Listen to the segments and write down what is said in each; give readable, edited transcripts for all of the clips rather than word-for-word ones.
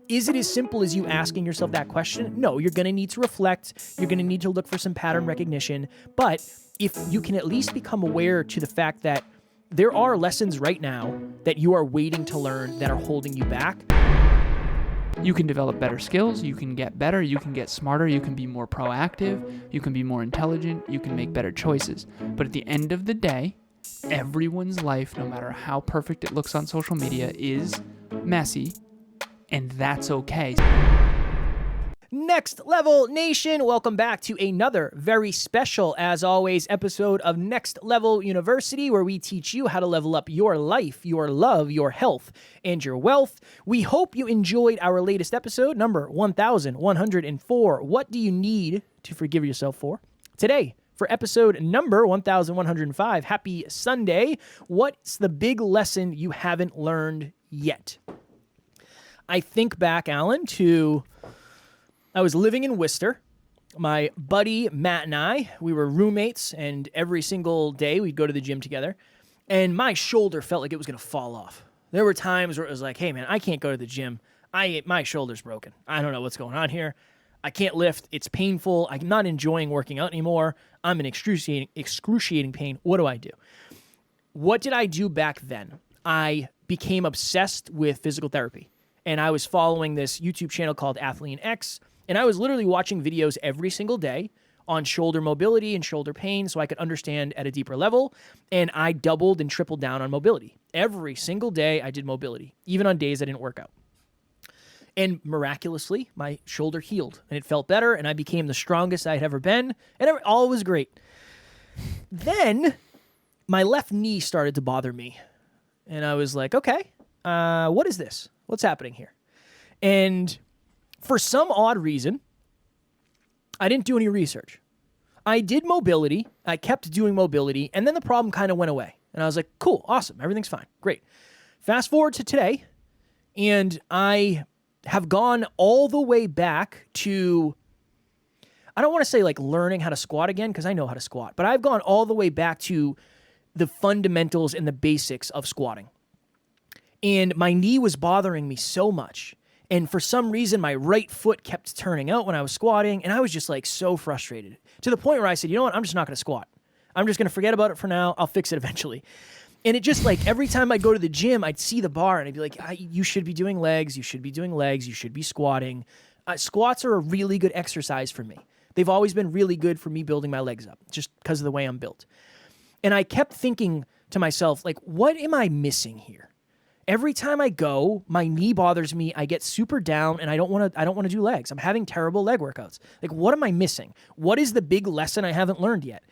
Is it as simple as you asking yourself that question? No, you're going to need to reflect. You're going to need to look for some pattern recognition. But if you can at least become aware to the fact that there are lessons right now that you are waiting to learn that are holding you back. You can develop better skills, you can get better, you can get smarter, you can be more proactive, you can be more intelligent, you can make better choices. But at the end of the day, everyone's life, no matter how perfect it looks on social media, is messy, and that's okay. Next Level Nation, welcome back to another very special, as always, episode of Next Level University, where we teach you how to level up your life, your love, your health, and your wealth. We hope you enjoyed our latest episode, number 1104. What do you need to forgive yourself for? Today, for episode number 1105, happy Sunday. What's the big lesson you haven't learned yet? I think back, Alan, to... I was living in Worcester. My buddy Matt and I, we were roommates, and every single day we'd go to the gym together, and my shoulder felt like it was going to fall off. There were times where it was like, hey, man, I can't go to the gym. My shoulder's broken. I don't know what's going on here. I can't lift. It's painful. I'm not enjoying working out anymore. I'm in excruciating pain. What do I do? What did I do back then? I became obsessed with physical therapy, and I was following this YouTube channel called Athlete X. And I was literally watching videos every single day on shoulder mobility and shoulder pain so I could understand at a deeper level. And I doubled and tripled down on mobility. Every single day I did mobility, even on days I didn't work out. And miraculously, my shoulder healed and it felt better and I became the strongest I'd ever been. And all was great. Then my left knee started to bother me. And I was like, okay, what is this? What's happening here? And for some odd reason, I didn't do any research. I did mobility, I kept doing mobility, and then the problem kind of went away. And I was like, cool, awesome, everything's fine, great. Fast forward to today, and I have gone all the way back to, I don't want to say like learning how to squat again, because I know how to squat, but I've gone all the way back to the fundamentals and the basics of squatting. And my knee was bothering me so much. And for some reason, my right foot kept turning out when I was squatting, and I was just like so frustrated to the point where I said, you know what, I'm just not going to squat. I'm just going to forget about it for now. I'll fix it eventually. And it just like every time I go to the gym, I'd see the bar and I'd be like, you should be doing legs. You should be doing legs. You should be squatting. Squats are a really good exercise for me. They've always been really good for me building my legs up just because of the way I'm built. And I kept thinking to myself, like, what am I missing here? Every time I go, my knee bothers me. I get super down and I don't want to do legs. I'm having terrible leg workouts. Like, what am I missing? What is the big lesson I haven't learned yet?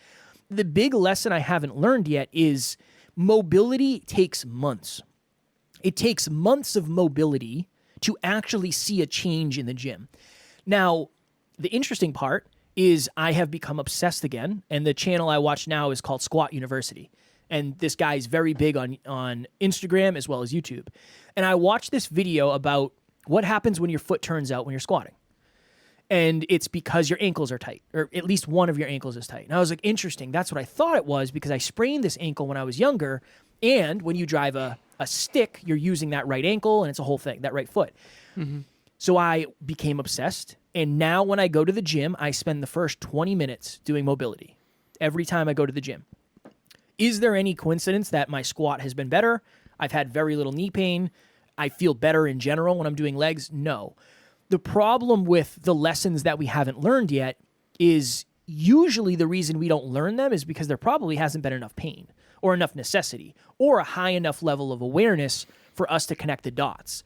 The big lesson I haven't learned yet is mobility takes months. It takes months of mobility to actually see a change in the gym. Now, the interesting part is I have become obsessed again, and the channel I watch now is called Squat University. And this guy's very big on Instagram as well as YouTube. And I watched this video about what happens when your foot turns out when you're squatting. And it's because your ankles are tight, or at least one of your ankles is tight. And I was like, interesting. That's what I thought it was because I sprained this ankle when I was younger. And when you drive a stick, you're using that right ankle, and it's a whole thing, that right foot. Mm-hmm. So I became obsessed. And now when I go to the gym, I spend the first 20 minutes doing mobility every time I go to the gym. Is there any coincidence that my squat has been better? I've had very little knee pain. I feel better in general when I'm doing legs. No. The problem with the lessons that we haven't learned yet is usually the reason we don't learn them is because there probably hasn't been enough pain or enough necessity or a high enough level of awareness for us to connect the dots.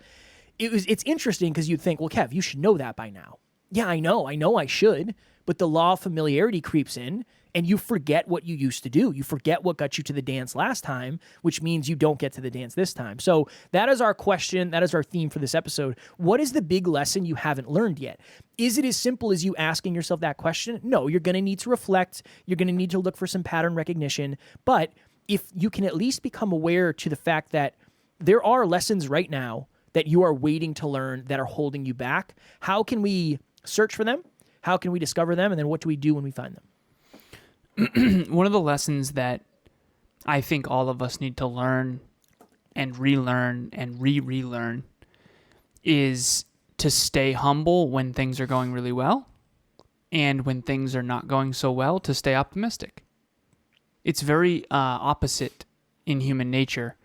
It's interesting because you'd think, well, Kev, you should know that by now. Yeah, I know I should, but the law of familiarity creeps in and you forget what you used to do. You forget what got you to the dance last time, which means you don't get to the dance this time. So that is our question. That is our theme for this episode. What is the big lesson you haven't learned yet? Is it as simple as you asking yourself that question? No, you're going to need to reflect. You're going to need to look for some pattern recognition. But if you can at least become aware to the fact that there are lessons right now that you are waiting to learn that are holding you back, how can we search for them? How can we discover them? And then what do we do when we find them? One of the lessons that I think all of us need to learn and relearn and relearn is to stay humble when things are going really well, and when things are not going so well, to stay optimistic. It's very opposite in human nature.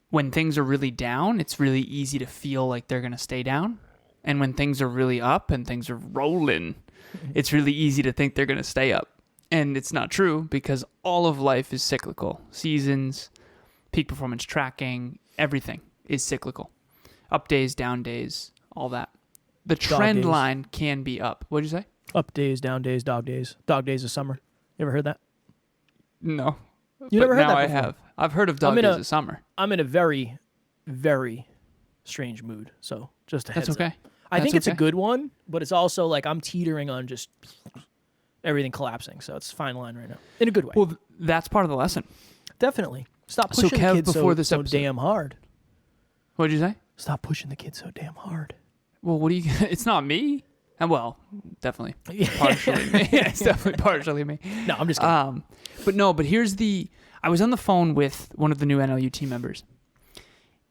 When things are really down, it's really easy to feel like they're going to stay down. And when things are really up and things are rolling, it's really easy to think they're going to stay up. And it's not true, because all of life is cyclical. Seasons, peak performance tracking, everything is cyclical. Up days, down days, all that. The trend line can be up. What did you say? Up days, down days, dog days. Dog days of summer. You ever heard that? No. You never heard that before? I have. I've heard of dog days of summer. I'm in a very, very strange mood. So just a heads That's okay. up. I think it's a good one, but it's also like I'm teetering on just everything collapsing. So it's a fine line right now. In a good way. Well, that's part of the lesson. Definitely. Stop pushing the kids so damn hard. What did you say? Stop pushing the kids so damn hard. Well, what do you... It's not me. Well, definitely. Partially me. Yeah, it's definitely partially me. No, I'm just kidding. But here's the... I was on the phone with one of the new NLU team members,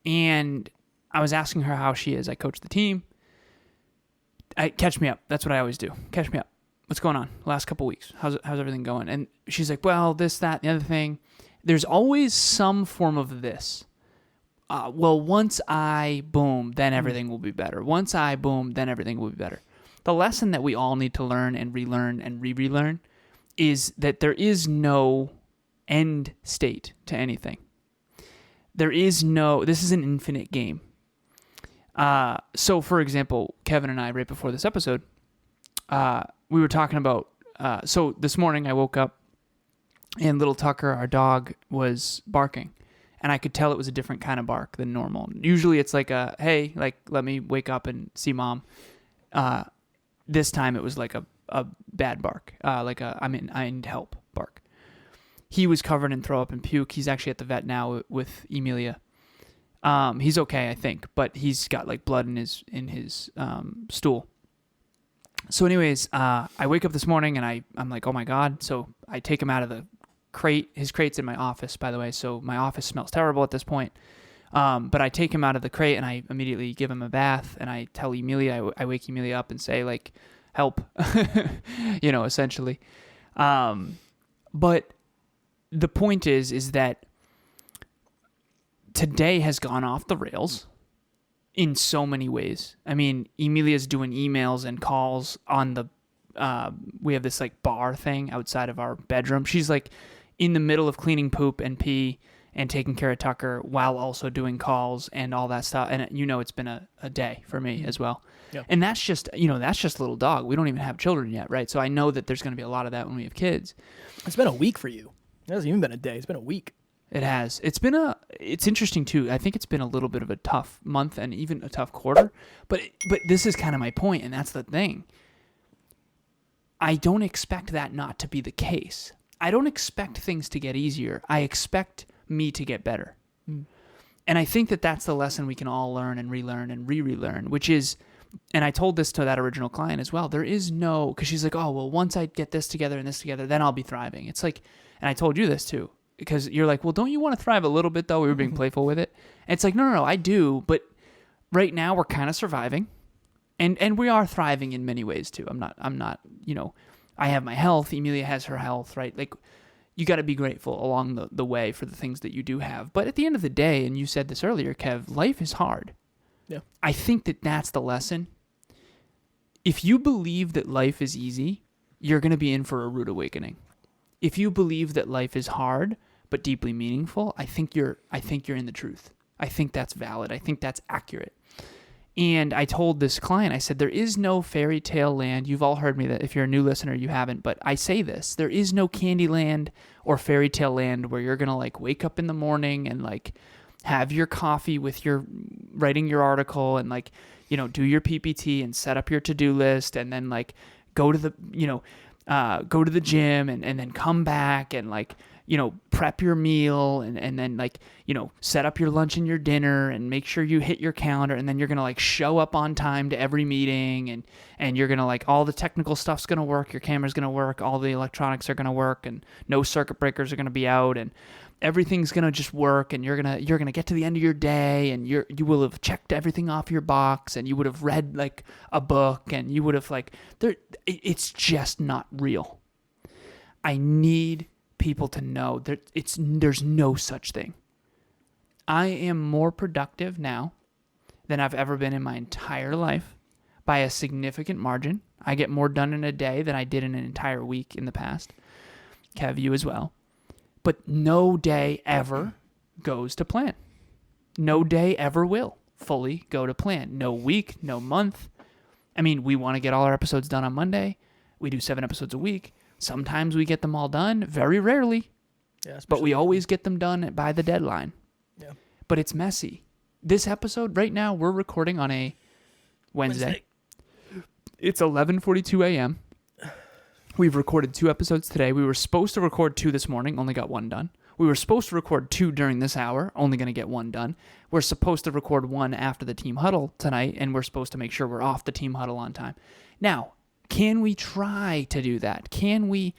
and I was asking her how she is. I coach the team. Catch me up. That's what I always do. Catch me up. What's going on? Last couple weeks. How's everything going? And she's like, well, this, that, the other thing. There's always some form of this. Well, once I boom, then everything will be better. Once I boom, then everything will be better. The lesson that we all need to learn and relearn and relearn is that there is no end state to anything. This is an infinite game. So for example, Kevin and I, right before this episode, we were talking about, so this morning I woke up and little Tucker, our dog, was barking, and I could tell it was a different kind of bark than normal. Usually it's like a, hey, like, let me wake up and see mom. This time it was like a bad bark, like a, I need help bark. He was covered in throw up and puke. He's actually at the vet now with Emilia. He's okay, I think, but he's got like blood in his stool. So anyways, I wake up this morning and I'm like, oh my God. So I take him out of the crate. His crate's in my office, by the way. So my office smells terrible at this point. But I take him out of the crate and I immediately give him a bath, and I tell Emilia, I wake Emilia up and say like, help, essentially. But the point is that today has gone off the rails in so many ways. I mean, Emilia's doing emails and calls on the, we have this like bar thing outside of our bedroom. She's like in the middle of cleaning poop and pee and taking care of Tucker while also doing calls and all that stuff. And it's been a day for me as well. Yep. And that's just little dog. We don't even have children yet, right? So I know that there's going to be a lot of that when we have kids. It's been a week for you. It hasn't even been a day. It's been a week. It has. It's interesting too. I think it's been a little bit of a tough month and even a tough quarter. But this is kind of my point, and that's the thing. I don't expect that not to be the case. I don't expect things to get easier. I expect me to get better. And I think that that's the lesson we can all learn and relearn and relearn, which is, and I told this to that original client as well, there is no, because she's like, oh, well, once I get this together and this together, then I'll be thriving. It's like, and I told you this too, because you're like, well, don't you want to thrive a little bit though? We were being playful with it. And it's like, no, I do. But right now we're kind of surviving, and we are thriving in many ways too. I'm not, I have my health. Emilia has her health, right? Like, you got to be grateful along the way for the things that you do have. But at the end of the day, and you said this earlier, Kev, life is hard. Yeah. I think that that's the lesson. If you believe that life is easy, you're going to be in for a rude awakening. If you believe that life is hard but deeply meaningful, I think you're in the truth. I think that's valid. I think that's accurate. And I told this client, I said, there is no fairy tale land. You've all heard me that. If you're a new listener, you haven't, but I say this. There is no candy land or fairy tale land where you're going to like wake up in the morning and like have your coffee with your writing your article and like, do your PPT and set up your to-do list and then like go to the, go to the gym and then come back and like, prep your meal and then like, set up your lunch and your dinner and make sure you hit your calendar, and then you're going to like show up on time to every meeting and you're going to like, all the technical stuff's going to work, your camera's going to work, all the electronics are going to work, and no circuit breakers are going to be out, and everything's going to just work, and you're going to get to the end of your day, and you will have checked everything off your box, and you would have read like a book, and you would have it's just not real. I need people to know that there's no such thing. I am more productive now than I've ever been in my entire life by a significant margin. I get more done in a day than I did in an entire week in the past. Kev, you as well. But no day ever goes to plan. No day ever will fully go to plan. No week, no month. I mean, we want to get all our episodes done on Monday. We do 7 episodes a week. Sometimes we get them all done, very rarely. Yeah, but we always get them done by the deadline. Yeah. But it's messy. This episode right now, we're recording on a Wednesday. It's 11:42 a.m. We've recorded 2 episodes today. We were supposed to record 2 this morning, only got 1 done. We were supposed to record 2 during this hour, only going to get 1 done. We're supposed to record 1 after the team huddle tonight, and we're supposed to make sure we're off the team huddle on time. Now, can we try to do that? Can we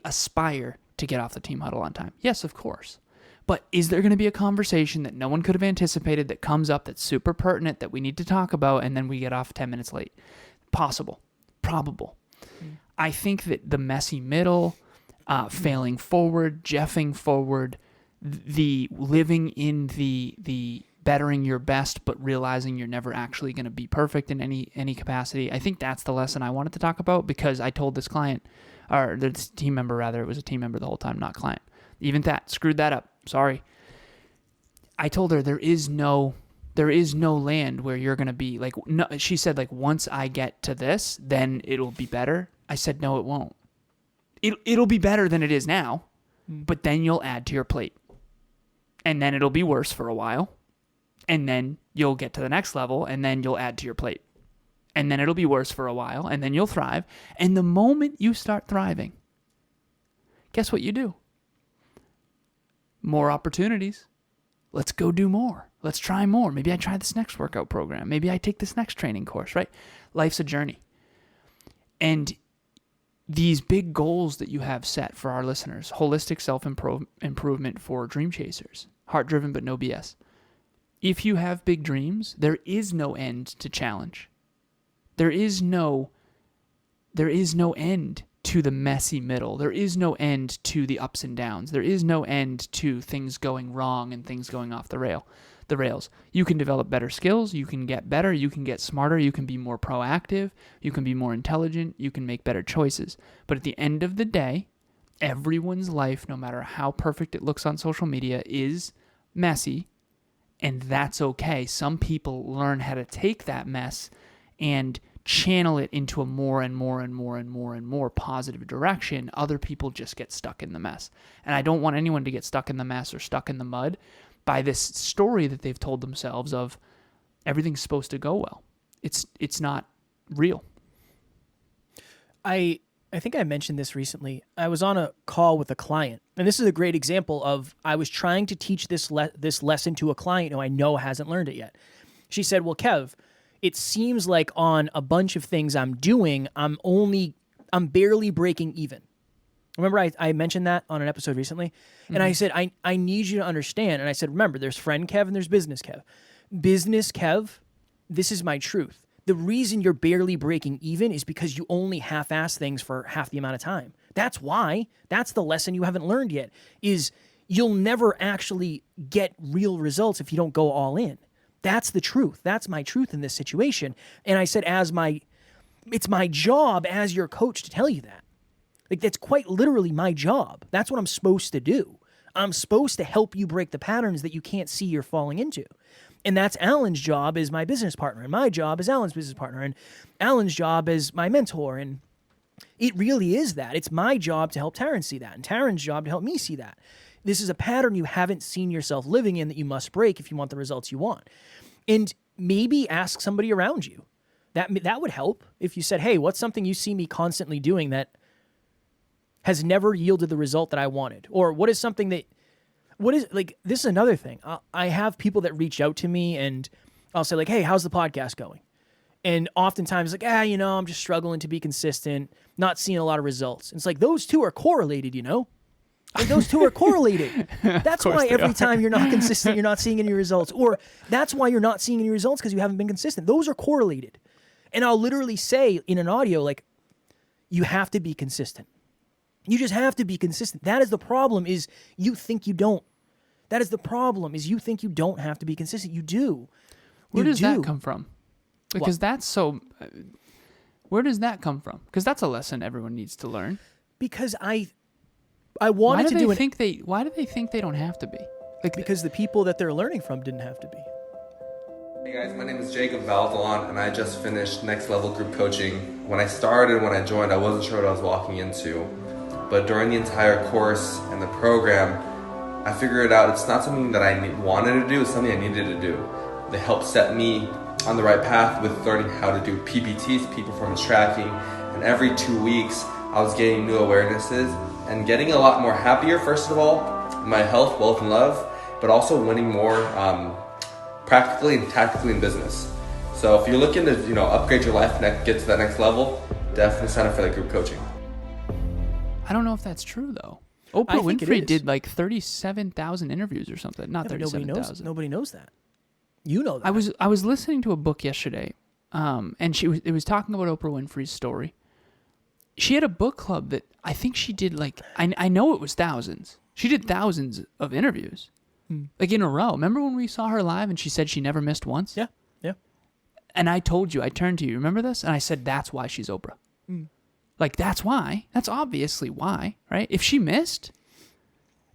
aspire to get off the team huddle on time? Yes, of course. But is there going to be a conversation that no one could have anticipated that comes up that's super pertinent that we need to talk about, and then we get off 10 minutes late? Possible. Probable. I think that the messy middle, failing forward, jeffing forward, the living in the bettering your best but realizing you're never actually going to be perfect in any capacity. I think that's the lesson I wanted to talk about, because I told this client, or this team member rather, it was a team member the whole time, not client. Even that, screwed that up. Sorry. I told her there is no land where you're going to be like, no, she said like, once I get to this, then it'll be better. I said, no, it won't. It'll be better than it is now, but then you'll add to your plate. And then it'll be worse for a while. And then you'll get to the next level, and then you'll add to your plate. And then it'll be worse for a while, and then you'll thrive. And the moment you start thriving, guess what you do? More opportunities. Let's go do more. Let's try more. Maybe I try this next workout program. Maybe I take this next training course, right? Life's a journey. And these big goals that you have set for our listeners, holistic self-improvement for dream chasers, heart-driven but no BS. If you have big dreams, there is no end to challenge. There is no end to the messy middle. There is no end to the ups and downs. There is no end to things going wrong and things going off the rails. You can develop better skills. You can get better. You can get smarter. You can be more proactive. You can be more intelligent. You can make better choices. But at the end of the day, everyone's life, no matter how perfect it looks on social media, is messy. And that's okay. Some people learn how to take that mess and channel it into a more and more positive direction. Other people just get stuck in the mess. And I don't want anyone to get stuck in the mess or stuck in the mud by this story that they've told themselves of everything's supposed to go well. It's not real. I think I mentioned this recently. I was on a call with a client, and this is a great example of I was trying to teach this lesson to a client who I know hasn't learned it yet. She said, well, Kev, it seems like on a bunch of things I'm doing, I'm barely breaking even. Remember I mentioned that on an episode recently? And I said, I need you to understand. And I said, remember, there's friend Kev and there's business Kev. Business Kev, this is my truth. The reason you're barely breaking even is because you only half-ass things for half the amount of time. That's why. That's the lesson you haven't learned yet, is you'll never actually get real results if you don't go all in. That's the truth. That's my truth in this situation. And I said, it's my job as your coach to tell you that. Like, that's quite literally my job. That's what I'm supposed to do. I'm supposed to help you break the patterns that you can't see you're falling into. And that's Alan's job as my business partner. And my job as Alan's business partner. And Alan's job as my mentor. And it really is that. It's my job to help Taryn see that. And Taryn's job to help me see that. This is a pattern you haven't seen yourself living in that you must break if you want the results you want. And maybe ask somebody around you. That would help if you said, hey, what's something you see me constantly doing that has never yielded the result that I wanted? Or what is something that, this is another thing. I have people that reach out to me and I'll say like, hey, how's the podcast going? And oftentimes like, I'm just struggling to be consistent, not seeing a lot of results. And it's like, those two are correlated, Like those two are correlated. That's why every time you're not consistent, you're not seeing any results. Or that's why you're not seeing any results because you haven't been consistent. Those are correlated. And I'll literally say in an audio, like, you have to be consistent. You just have to be consistent. That is the problem, is you think you don't. That is the problem, is you think you don't have to be consistent. You do. Where does that come from? Because that's so... Where does that come from? Because that's a lesson everyone needs to learn. Because I wanted to do it. Why do they think they don't have to be? Because the people that they're learning from didn't have to be. Hey guys, my name is Jacob Valvalon, and I just finished Next Level Group Coaching. When I joined, I wasn't sure what I was walking into. But during the entire course and the program, I figured out it's not something that I wanted to do, it's something I needed to do. They helped set me on the right path with learning how to do PPTs, peak performance tracking, and every 2 weeks I was gaining new awarenesses and getting a lot more happier, first of all, in my health, wealth, and love, but also winning more practically and tactically in business. So if you're looking to upgrade your life and get to that next level, definitely sign up for that group coaching. I don't know if that's true though. Oprah Winfrey did like 37,000 interviews or something. Not 37,000. Nobody knows that. You know that. I was listening to a book yesterday, and it was talking about Oprah Winfrey's story. She had a book club that I think she did like I know it was thousands. She did thousands of interviews, like in a row. Remember when we saw her live and she said she never missed once? Yeah. And I told you, I turned to you. Remember this? And I said that's why she's Oprah. Like that's why. That's obviously why, right? If she missed,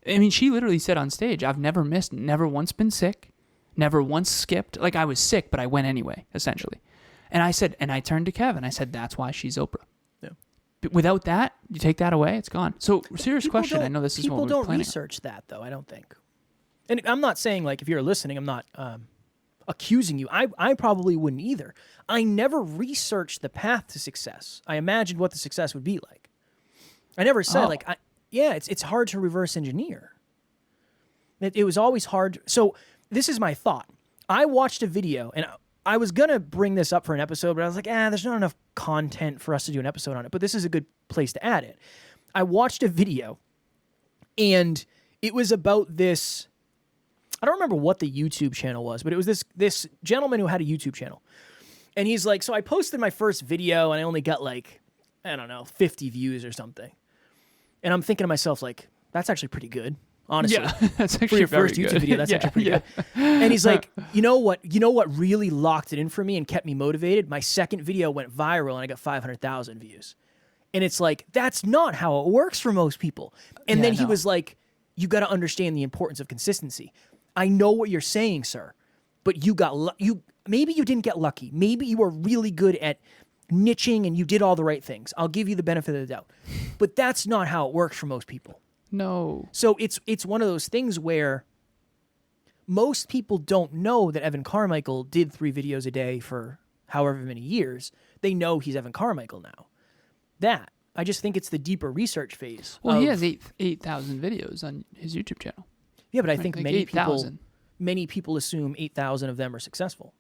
I mean, she literally said on stage, "I've never missed, never once been sick." Never once skipped. Like I was sick, but I went anyway, essentially. And I said, and I turned to Kev and I said, that's why she's Oprah. Yeah. But without that, you take that away, it's gone. So serious question. I know this is what we're planning. People don't research that though, I don't think. And I'm not saying like if you're listening, I'm not accusing you. I probably wouldn't either. I never researched the path to success. I imagined what the success would be like. I never said it's hard to reverse engineer. It was always hard. So this is my thought. I watched a video, and I was going to bring this up for an episode, but I was like, there's not enough content for us to do an episode on it, but this is a good place to add it. I watched a video, and it was about this, I don't remember what the YouTube channel was, but it was this gentleman who had a YouTube channel. And he's like, so I posted my first video, and I only got 50 views or something. And I'm thinking to myself, like, that's actually pretty good. Honestly, yeah, that's actually for your very first good. YouTube video, that's actually pretty good. And he's like, you know what really locked it in for me and kept me motivated? My second video went viral and I got 500,000 views. And it's like, that's not how it works for most people. And then he was like, you got to understand the importance of consistency. I know what you're saying, sir, but maybe you didn't get lucky. Maybe you were really good at niching and you did all the right things. I'll give you the benefit of the doubt. But that's not how it works for most people. No. So it's one of those things where most people don't know that Evan Carmichael did 3 videos a day for however many years. They know he's Evan Carmichael now. I just think it's the deeper research phase. Well, he has 8,000 videos on his YouTube channel. Yeah, but I think like many people assume 8,000 of them are successful.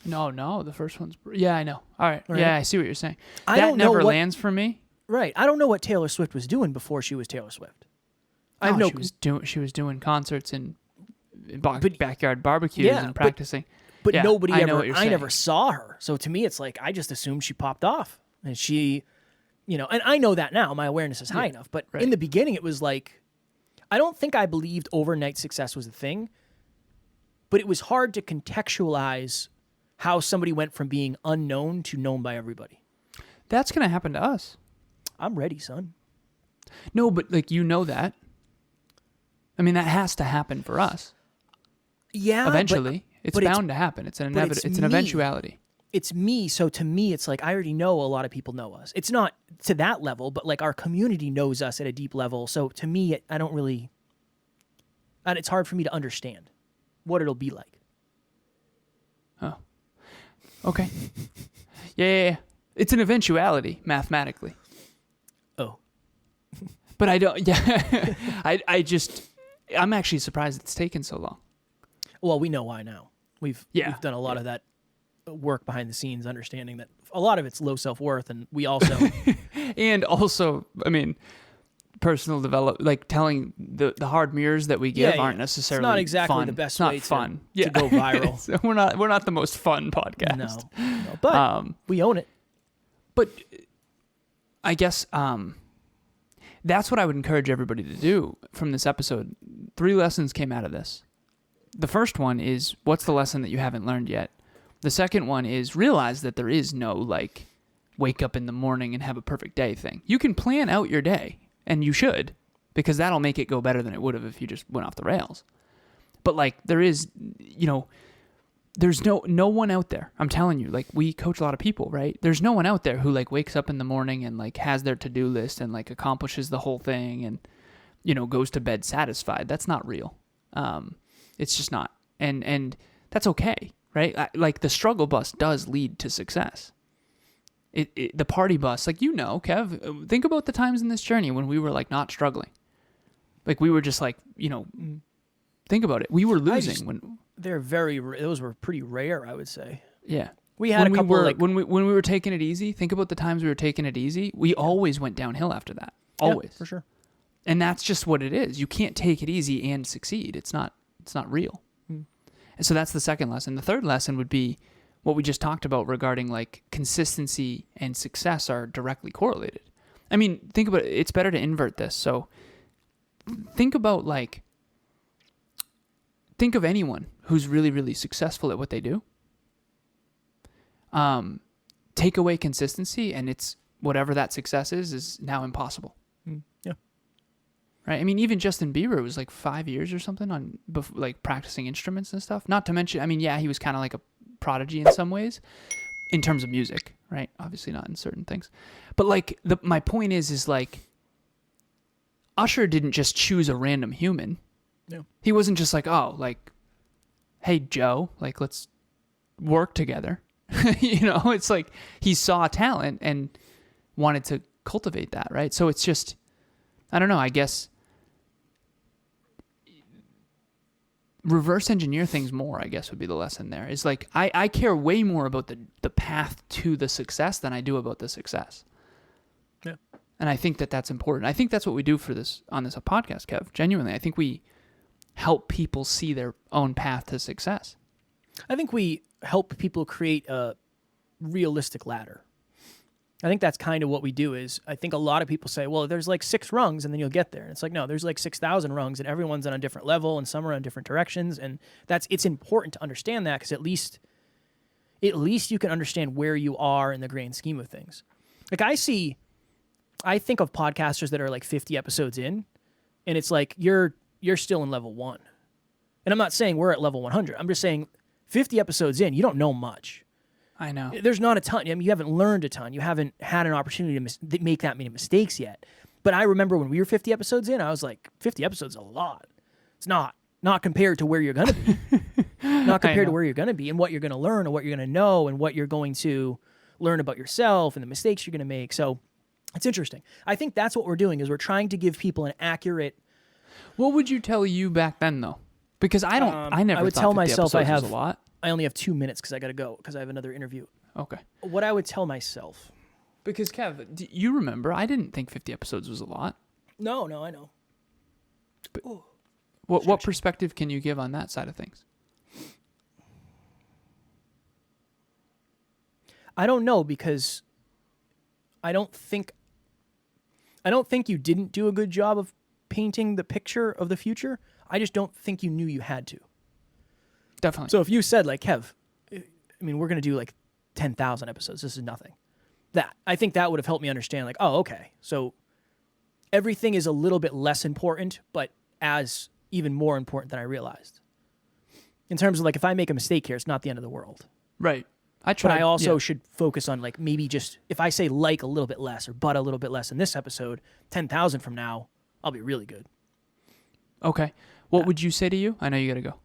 No, the first one's... Yeah, I know. All right. Right. Yeah, I see what you're saying. I that don't know never lands for me. Right. I don't know what Taylor Swift was doing before she was Taylor Swift. She was doing concerts and backyard barbecues and practicing. But nobody I never saw her. So to me, it's like, I just assumed she popped off. And she, and I know that now. My awareness is high enough. But in the beginning, it was like, I don't think I believed overnight success was a thing. But it was hard to contextualize how somebody went from being unknown to known by everybody. That's going to happen to us. I'm ready, son. No, but that. I mean, that has to happen for us. Yeah, eventually, it's bound to happen. It's an eventuality. It's me, so to me, it's like I already know a lot of people know us. It's not to that level, but like our community knows us at a deep level. So to me, I don't really, and it's hard for me to understand what it'll be like. Oh, okay. Yeah. It's an eventuality mathematically. Oh. But I don't, I'm actually surprised it's taken so long. Well, we know why now. We've done a lot of that work behind the scenes, understanding that a lot of it's low self-worth, and we also... And also, I mean, personal like telling the hard mirrors that we give aren't It's necessarily not exactly fun. the best it's not way fun. to go viral. So we're not the most fun podcast. No. But we own it. But I guess that's what I would encourage everybody to do from this episode. 3 lessons came out of this. The first one is, what's the lesson that you haven't learned yet? The second one is, realize that there is no, like, wake up in the morning and have a perfect day thing. You can plan out your day, and you should, because that'll make it go better than it would have if you just went off the rails. But, like, there is, there's no one out there. I'm telling you, like, we coach a lot of people, right? There's no one out there who, like, wakes up in the morning and, like, has their to-do list and, like, accomplishes the whole thing and, goes to bed satisfied. That's not real. It's just not. And that's okay, right? Like, the struggle bus does lead to success. The party bus, like, Kev, think about the times in this journey when we were, like, not struggling. Like, we were just, like, think about it. We were losing when... Those were pretty rare, I would say. Yeah. We had a couple, when we were taking it easy, think about the times we were taking it easy. We always went downhill after that. Always. Yeah, for sure. And that's just what it is. You can't take it easy and succeed. It's not real. And so that's the second lesson. The third lesson would be what we just talked about regarding, like, consistency and success are directly correlated. I mean, think about it. It's better to invert this. So think about, like, think of anyone who's really, really successful at what they do. Take away consistency, and it's whatever that success is now impossible. Yeah. Right? I mean, even Justin Bieber was like 5 years or something on like practicing instruments and stuff. Not to mention, I mean, yeah, he was kind of like a prodigy in some ways in terms of music, right? Obviously not in certain things. But, like, my point is like, Usher didn't just choose a random human. No. He wasn't just like, oh, like, hey, Joe, like, let's work together. It's like he saw talent and wanted to cultivate that, right? So it's just, I don't know, I guess reverse engineer things more, I guess, would be the lesson there. Is like, I care way more about the path to the success than I do about the success. Yeah. And I think that's important. I think that's what we do on this podcast, Kev. Genuinely, I think we help people see their own path to success. I think we help people create a realistic ladder. I think that's kind of what we do. Is I think a lot of people say, well, there's like 6 rungs and then you'll get there. And it's like, no, there's like 6,000 rungs and everyone's on a different level and some are on different directions. And it's important to understand that, because at least you can understand where you are in the grand scheme of things. Like, I think of podcasters that are like 50 episodes in, and it's like, you're still in level 1. And I'm not saying we're at level 100. I'm just saying 50 episodes in, you don't know much. I know. There's not a ton. I mean, you haven't learned a ton. You haven't had an opportunity to make that many mistakes yet. But I remember when we were 50 episodes in, I was like, 50 episodes is a lot. It's not compared to where you're going to be. Not compared to where you're going to be and what you're going to learn and what you're going to know and what you're going to learn about yourself and the mistakes you're going to make. So it's interesting. I think that's what we're doing, is we're trying to give people an accurate... What would you tell you back then, though? Because I would tell myself was a lot. I only have 2 minutes because I got to go because I have another interview. Okay. What I would tell myself. Because, Kev, do you remember, I didn't think 50 episodes was a lot. No, I know. But what perspective can you give on that side of things? I don't know, because I don't think you didn't do a good job of painting the picture of the future. I just don't think you knew you had to. Definitely. So if you said, like, Kev, I mean, we're going to do like 10,000 episodes. This is nothing. I think that would have helped me understand, like, oh, okay. So everything is a little bit less important, but as even more important than I realized. In terms of, like, if I make a mistake here, it's not the end of the world. Right. But I also should focus on, like, maybe just, if I say like a little bit less or but a little bit less in this episode, 10,000 from now, I'll be really good. Okay. What would you say to you? I know you got to go.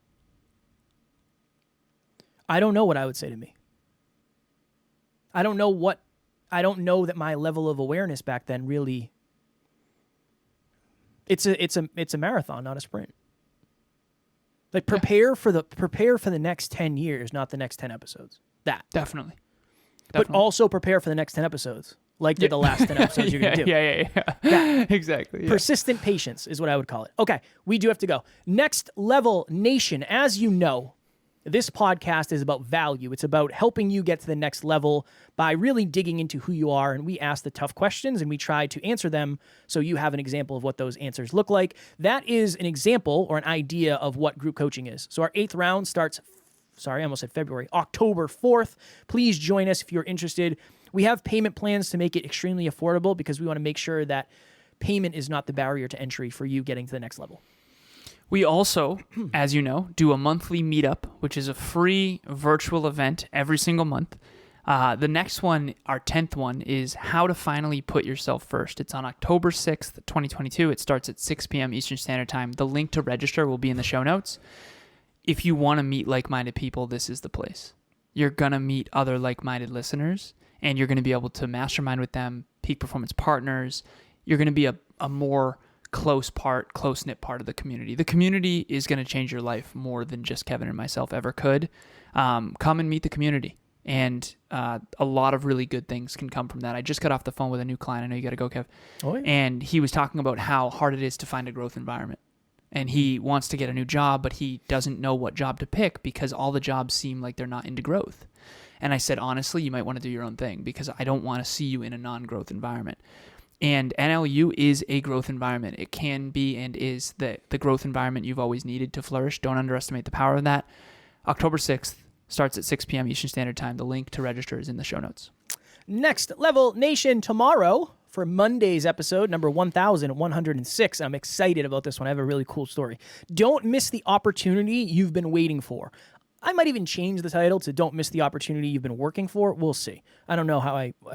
I don't know what I would say to me. I don't know that my level of awareness back then really... It's a marathon, not a sprint. Like, prepare for the next 10 years, not the next 10 episodes. That. Definitely. But also prepare for the next 10 episodes. like the last 10 episodes you're going to do. Yeah. Exactly. Yeah. Persistent patience is what I would call it. Okay, we do have to go. Next Level Nation, as you know, this podcast is about value. It's about helping you get to the next level by really digging into who you are. And we ask the tough questions and we try to answer them so you have an example of what those answers look like. That is an example or an idea of what group coaching is. So our 8th round starts, I almost said February, October 4th. Please join us if you're interested. We have payment plans to make it extremely affordable because we want to make sure that payment is not the barrier to entry for you getting to the next level. We also, as you know, do a monthly meetup, which is a free virtual event every single month. The next one, our 10th one, is how to finally put yourself first. It's on October 6th, 2022. It starts at 6 p.m. Eastern Standard Time. The link to register will be in the show notes. If you want to meet like-minded people, this is the place. You're going to meet other like-minded listeners, and you're going to be able to mastermind with them, peak performance partners. You're going to be a more close-knit part of the community. The community is going to change your life more than just Kevin and myself ever could. Come and meet the community. And a lot of really good things can come from that. I just got off the phone with a new client. I know you got to go, Kev. Oh, yeah. And he was talking about how hard it is to find a growth environment. And he wants to get a new job, but he doesn't know what job to pick because all the jobs seem like they're not into growth. And I said, honestly, you might want to do your own thing because I don't want to see you in a non-growth environment. And NLU is a growth environment. It can be and is the growth environment you've always needed to flourish. Don't underestimate the power of that. October 6th starts at 6 p.m. Eastern Standard Time. The link to register is in the show notes. Next Level Nation tomorrow for Monday's episode, number 1106. I'm excited about this one. I have a really cool story. Don't miss the opportunity you've been waiting for. I might even change the title to Don't Miss the Opportunity You've Been Working For. We'll see. I don't know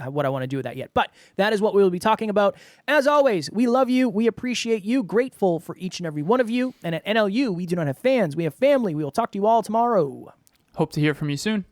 what I want to do with that yet, but that is what we will be talking about. As always, we love you. We appreciate you. Grateful for each and every one of you. And at NLU, we do not have fans. We have family. We will talk to you all tomorrow. Hope to hear from you soon.